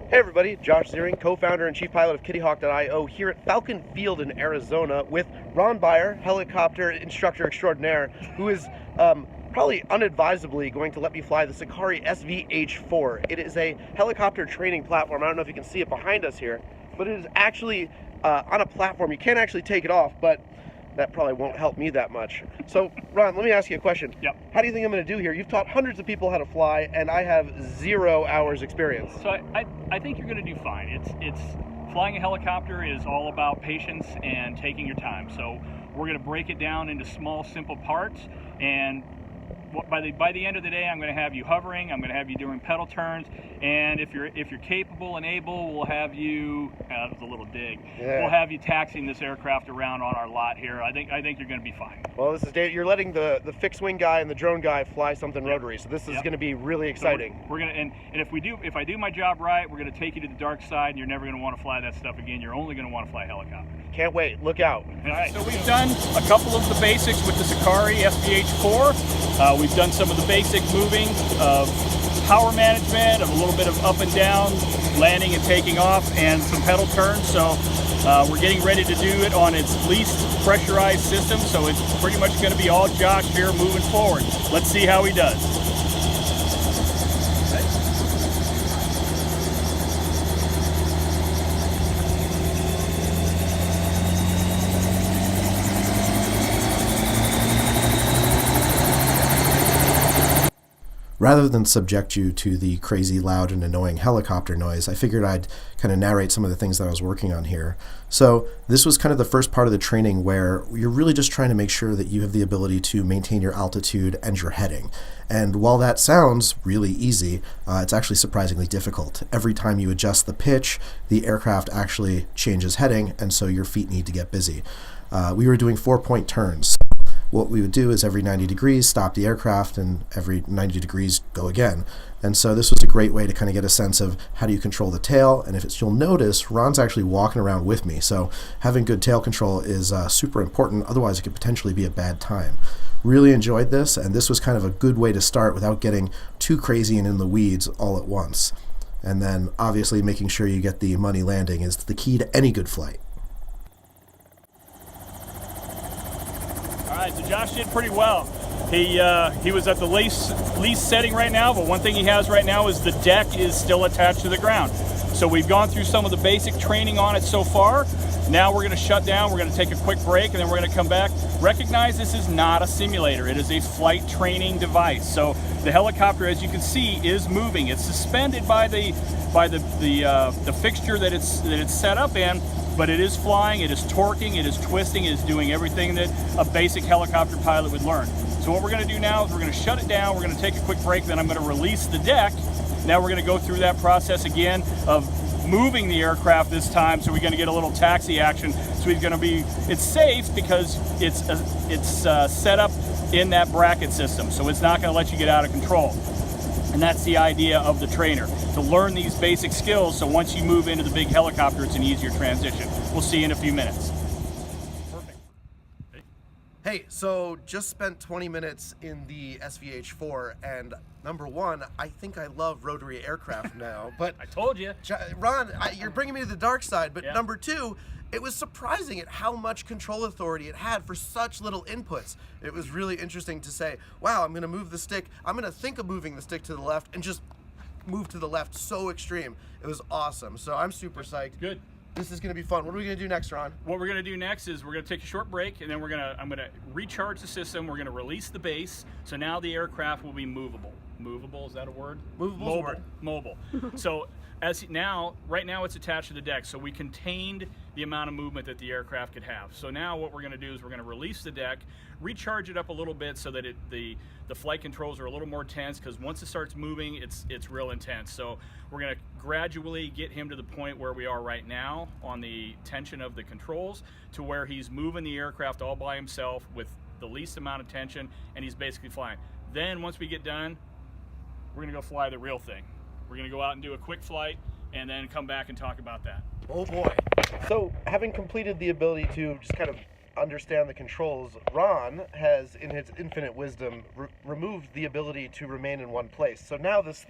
Hey everybody, Josh Ziering, co-founder and chief pilot of KittyHawk.io here at Falcon Field in Arizona with Ron Byer, helicopter instructor extraordinaire, who is probably unadvisedly going to let me fly the Sakari SVH4. It is a helicopter training platform. I don't know if you can see it behind us here, but it is actually on a platform. You can't actually take it off, but that probably won't help me that much. So, Ron, let me ask you a question. Yep. How do you think I'm going to do here? You've taught hundreds of people how to fly, and I have 0 hours experience. So I think you're going to do fine. It's flying a helicopter is all about patience and taking your time. So we're going to break it down into small, simple parts, and by the end of the day, I'm going to have you hovering. I'm going to have you doing pedal turns, and if you're capable and able, we'll have you. That was a little dig. Yeah. We'll have you taxiing this aircraft around on our lot here. I think you're going to be fine. Well, this is you're letting the fixed wing guy and the drone guy fly something rotary, so this is going to be really exciting. So we're gonna and if I do my job right, we're going to take you to the dark side, and you're never going to want to fly that stuff again. You're only going to want to fly a helicopter. Can't wait. Look out. All right. So we've done a couple of the basics with the Sakari SVH4. We've done some of the basic moving of power management, of a little bit of up and down, landing and taking off, and some pedal turns. So we're getting ready to do it on its least pressurized system. So it's pretty much going to be all Josh here moving forward. Let's see how he does. Rather than subject you to the crazy loud and annoying helicopter noise, I figured I'd kind of narrate some of the things that I was working on here. So this was kind of the first part of the training where you're really just trying to make sure that you have the ability to maintain your altitude and your heading. And while that sounds really easy, it's actually surprisingly difficult. Every time you adjust the pitch, the aircraft actually changes heading, and so your feet need to get busy. We were doing 4-point turns. What we would do is every 90 degrees stop the aircraft, and every 90 degrees go again. And so this was a great way to kind of get a sense of how do you control the tail. And you'll notice, Ron's actually walking around with me. So having good tail control is super important. Otherwise, it could potentially be a bad time. Really enjoyed this, and this was kind of a good way to start without getting too crazy and in the weeds all at once. And then obviously making sure you get the money landing is the key to any good flight. All right, so Josh did pretty well. He was at the least setting right now, but one thing he has right now is the deck is still attached to the ground. So we've gone through some of the basic training on it so far. Now we're going to shut down, we're going to take a quick break, and then we're going to come back. Recognize this is not a simulator. It is a flight training device. So the helicopter, as you can see, is moving. It's suspended by the fixture that it's set up in. But it is flying, it is torquing, it is twisting, it is doing everything that a basic helicopter pilot would learn. So what we're going to do now is we're going to shut it down, we're going to take a quick break, then I'm going to release the deck. Now we're going to go through that process again of moving the aircraft this time, so we're going to get a little taxi action. So it's safe because it's set up in that bracket system, so it's not going to let you get out of control. And that's the idea of the trainer, to learn these basic skills so once you move into the big helicopter, it's an easier transition. We'll see you in a few minutes. Perfect. Hey, so just spent 20 minutes in the SVH4, and number one, I think I love rotary aircraft now, but I told you. Ron, you're bringing me to the dark side, but Yeah. number two, it was surprising at how much control authority it had for such little inputs. It was really interesting to say, wow, I'm going to move the stick. I'm going to think of moving the stick to the left and just move to the left. So extreme. It was awesome. So I'm super psyched. Good. This is going to be fun. What are we going to do next, Ron? What we're going to do next is we're going to take a short break, and then I'm going to recharge the system. We're going to release the base, so now the aircraft will be movable. Movable, is that a word? Movable is a word. Mobile. So right now it's attached to the deck, so we contained the amount of movement that the aircraft could have. So now what we're going to do is we're going to release the deck, recharge it up a little bit so that the flight controls are a little more tense, because once it starts moving, it's real intense. So we're going to gradually get him to the point where we are right now on the tension of the controls, to where he's moving the aircraft all by himself with the least amount of tension, and he's basically flying. Then once we get done, we're going to go fly the real thing. We're going to go out and do a quick flight, and then come back and talk about that. Oh boy. So having completed the ability to just kind of understand the controls, Ron has, in his infinite wisdom, removed the ability to remain in one place. So now this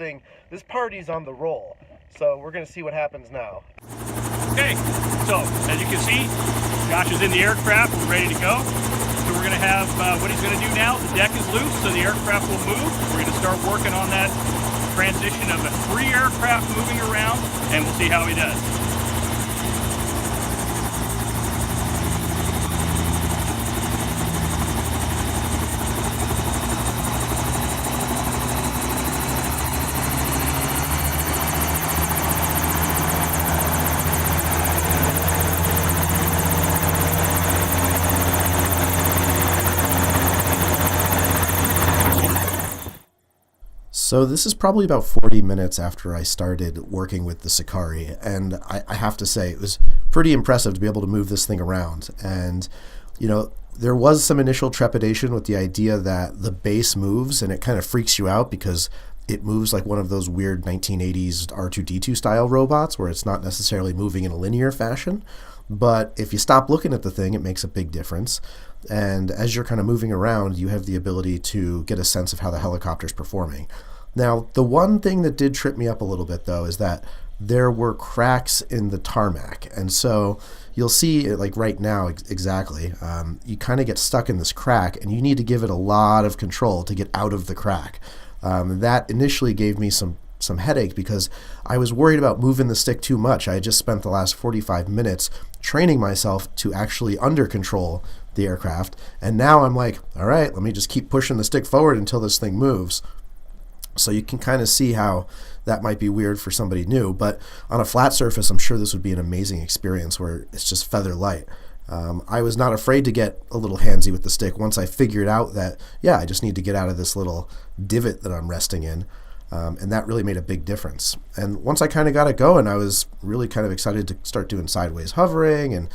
party's on the roll. So we're going to see what happens now. Okay, so as you can see, Josh is in the aircraft. We're ready to go. So we're going to have what he's going to do now. The deck is loose, so the aircraft will move. We're going to start working on that transition of the 3 aircraft moving around, and we'll see how he does. So this is probably about 40 minutes after I started working with the Sakari, and I have to say it was pretty impressive to be able to move this thing around. And, you know, there was some initial trepidation with the idea that the base moves and it kind of freaks you out because it moves like one of those weird 1980s R2-D2 style robots where it's not necessarily moving in a linear fashion. But if you stop looking at the thing, it makes a big difference. And as you're kind of moving around, you have the ability to get a sense of how the helicopter's performing. Now, the one thing that did trip me up a little bit, though, is that there were cracks in the tarmac. And so you'll see, like right now, exactly, you kind of get stuck in this crack, and you need to give it a lot of control to get out of the crack. That initially gave me some headache because I was worried about moving the stick too much. I had just spent the last 45 minutes training myself to actually under control the aircraft. And now I'm like, all right, let me just keep pushing the stick forward until this thing moves. So you can kind of see how that might be weird for somebody new, but on a flat surface, I'm sure this would be an amazing experience where it's just feather light. I was not afraid to get a little handsy with the stick once I figured out that, yeah, I just need to get out of this little divot that I'm resting in, and that really made a big difference. And once I kind of got it going, I was really kind of excited to start doing sideways hovering and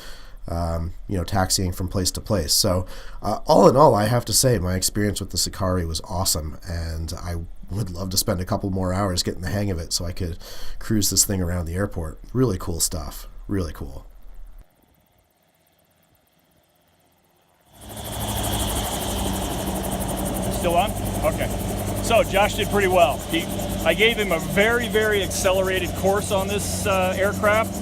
taxiing from place to place. So all in all, I have to say my experience with the Sakari was awesome, and I would love to spend a couple more hours getting the hang of it so I could cruise this thing around the airport. Really cool stuff. Really cool. Still on? Okay. So Josh did pretty well. I gave him a very, very accelerated course on this aircraft,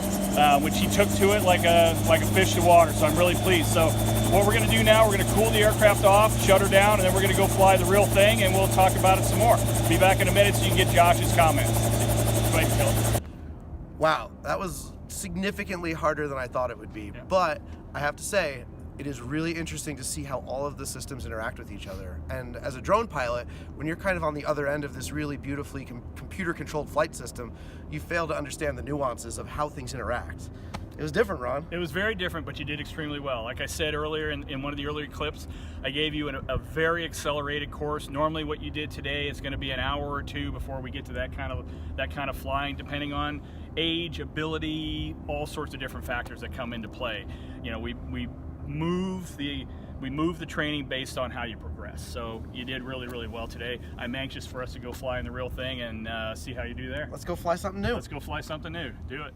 which he took to it like a fish to water. So I'm really pleased. So what we're going to do now, we're going to cool the aircraft off, shut her down, and then we're going to go fly the real thing, and we'll talk about it some more. Be back in a minute so you can get Josh's comments. Go ahead, Phil. Wow, that was significantly harder than I thought it would be. Yeah. But I have to say, it is really interesting to see how all of the systems interact with each other. And as a drone pilot, when you're kind of on the other end of this really beautifully computer-controlled flight system, you fail to understand the nuances of how things interact. It was different, Ron. It was very different, but you did extremely well. Like I said earlier in one of the earlier clips, I gave you a very accelerated course. Normally what you did today is going to be an hour or two before we get to that kind of flying, depending on age, ability, all sorts of different factors that come into play. You know, we move the training based on how you progress. So you did really, really well today. I'm anxious for us to go fly in the real thing and see how you do there. Let's go fly something new. Let's go fly something new. Do it.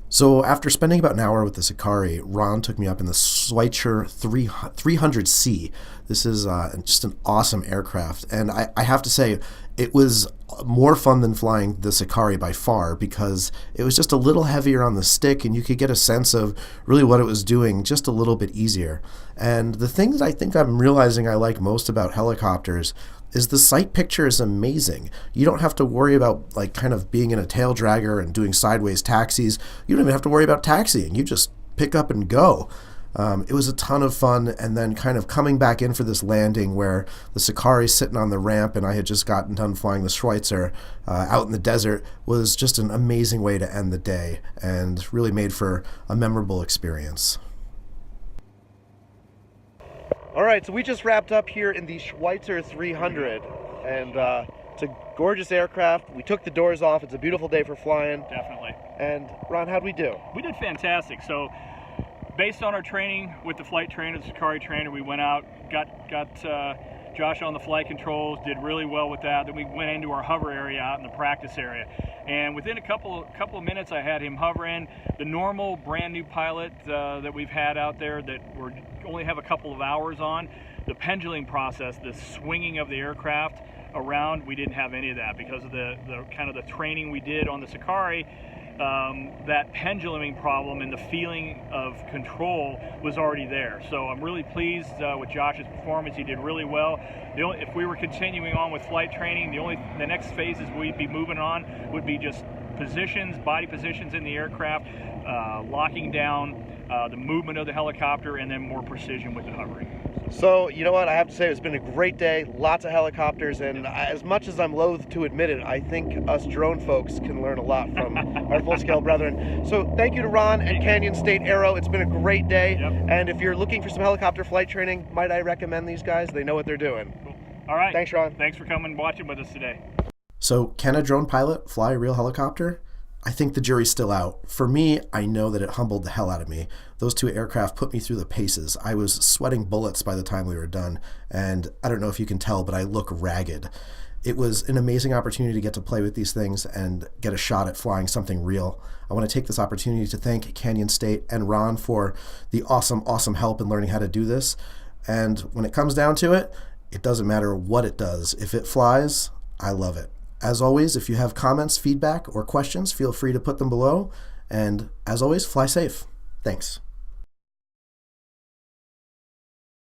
So after spending about an hour with the Sakari, Ron took me up in the Schweitzer 300C. This is just an awesome aircraft. And I have to say, it was more fun than flying the Sakari by far because it was just a little heavier on the stick and you could get a sense of really what it was doing just a little bit easier. And the thing that I think I'm realizing I like most about helicopters is the sight picture is amazing. You don't have to worry about like kind of being in a tail dragger and doing sideways taxis. You don't even have to worry about taxiing. You just pick up and go. It was a ton of fun, and then kind of coming back in for this landing where the Sakari's sitting on the ramp and I had just gotten done flying the Schweitzer out in the desert was just an amazing way to end the day and really made for a memorable experience. All right, so we just wrapped up here in the Schweitzer 300, and it's a gorgeous aircraft. We took the doors off. It's a beautiful day for flying. Definitely. And Ron, how'd we do? We did fantastic. So based on our training with the flight trainer, the Sakari trainer, we went out, got Josh on the flight controls, did really well with that. Then we went into our hover area out in the practice area. And within a couple of minutes, I had him hovering. The normal brand new pilot that we've had out there that we only have a couple of hours on, the pendulum process, the swinging of the aircraft around, we didn't have any of that because of the kind of the training we did on the Sakari. That penduluming problem and the feeling of control was already there. So I'm really pleased with Josh's performance. He did really well. If we were continuing on with flight training, the next phases we'd be moving on would be just positions, body positions in the aircraft, locking down the movement of the helicopter, and then more precision with the hovering. So, you know what, I have to say it's been a great day, lots of helicopters, and as much as I'm loath to admit it, I think us drone folks can learn a lot from our full-scale brethren. So thank you to Ron and Canyon State Aero. It's been a great day, and if you're looking for some helicopter flight training, might I recommend these guys? They know what they're doing. Cool. All right. Thanks, Ron. Thanks for coming and watching with us today. So, can a drone pilot fly a real helicopter? I think the jury's still out. For me, I know that it humbled the hell out of me. Those two aircraft put me through the paces. I was sweating bullets by the time we were done, and I don't know if you can tell, but I look ragged. It was an amazing opportunity to get to play with these things and get a shot at flying something real. I want to take this opportunity to thank Canyon State and Ron for the awesome help in learning how to do this. And when it comes down to it, it doesn't matter what it does. If it flies, I love it. As always, if you have comments, feedback, or questions, feel free to put them below. And as always, fly safe. Thanks.